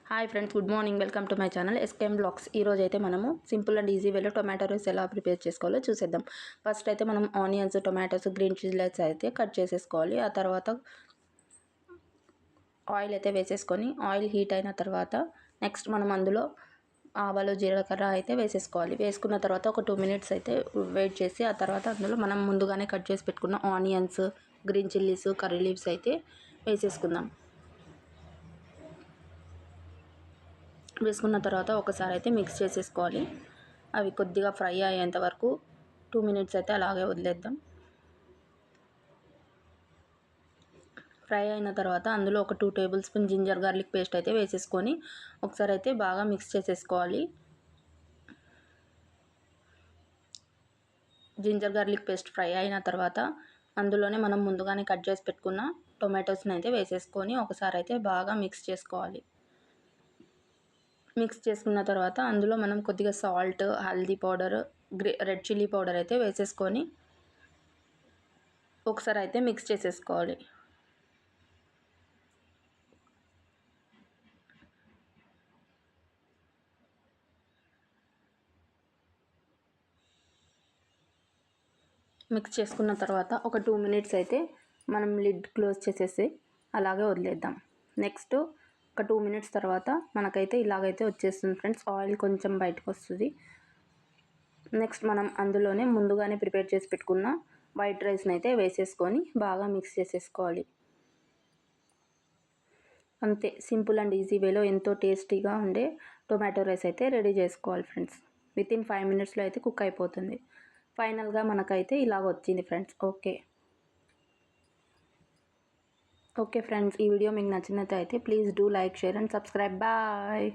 Hi friends, good morning. Welcome to my channel SKM blogs. ఈరోజు అయితే మనము simple and easy వేలో tomato rice ఎలా ప్రిపేర్ చేసుకోవాలో చూసేద్దాం. ఫస్ట్ అయితే మనం ఆనియన్స్, టొమాటోస్, గ్రీన్ చిల్లీస్ అయితే కట్ చేసేసుకోవాలి. ఆ తర్వాత ఆయిల్ అయితే వేసేసుకొని ఆయిల్ హీట్ అయిన తర్వాత నెక్స్ట్ మనం అందులో ఆవాలు, జీలకర్ర అయితే వేసేసుకోవాలి. వేసుకున్న తర్వాత ఒక 2 minutes అయితే వెయిట్ చేసి ఆ తర్వాత అందులో మనం ముందుగానే కట్ చేసి పెట్టుకున్న onions, green chillies, curry leaves అయితే వేసేసుకుందాం. వేసుకున్న తర్వాత ఒకసారి అయితే మిక్స్ చేసేసుకోవాలి. అవి కొద్దిగా ఫ్రై అయ్యేంత వరకు 2 minutes అయితే అలాగే వదిలేద్దాం. ఫ్రై అయిన తర్వాత అందులో ఒక 2 tablespoon జింజర్ గార్లిక్ పేస్ట్ అయితే వేసేసుకొని ఒకసారి అయితే బాగా మిక్స్ చేసేసుకోవాలి. జింజర్ గార్లిక్ పేస్ట్ ఫ్రై అయిన తర్వాత అందులోనే మనం ముందుగానే కట్ చేసి పెట్టుకున్న టొమాటోస్ని అయితే వేసేసుకొని ఒకసారి అయితే బాగా మిక్స్ చేసుకోవాలి. మిక్స్ చేసుకున్న తర్వాత అందులో మనం కొద్దిగా salt, haldi powder, red chilli powder అయితే వేసేసుకొని ఒకసారి అయితే మిక్స్ చేసేసుకోవాలి. మిక్స్ చేసుకున్న తర్వాత ఒక 2 minutes అయితే మనం లిడ్ క్లోజ్ చేసేసి అలాగే వదిలేద్దాం. నెక్స్ట్ ఒక 2 minutes తర్వాత మనకైతే ఇలాగైతే వచ్చేస్తుంది ఫ్రెండ్స్. ఆయిల్ కొంచెం బయటకు వస్తుంది. నెక్స్ట్ మనం అందులోనే ముందుగానే ప్రిపేర్ చేసి పెట్టుకున్న వైట్ రైస్ని అయితే వేసేసుకొని బాగా మిక్స్ చేసేసుకోవాలి. అంతే, సింపుల్ అండ్ ఈజీ వేలో ఎంతో టేస్టీగా ఉండే టొమాటో రైస్ అయితే రెడీ చేసుకోవాలి ఫ్రెండ్స్. వితిన్ 5 minutesలో అయితే కుక్ అయిపోతుంది. ఫైనల్గా మనకైతే ఇలాగ వచ్చింది ఫ్రెండ్స్. ఓకే ఫ్రెండ్స్, ఈ వీడియో మీకు నచ్చినట్లయితే please do like, share and subscribe. Bye.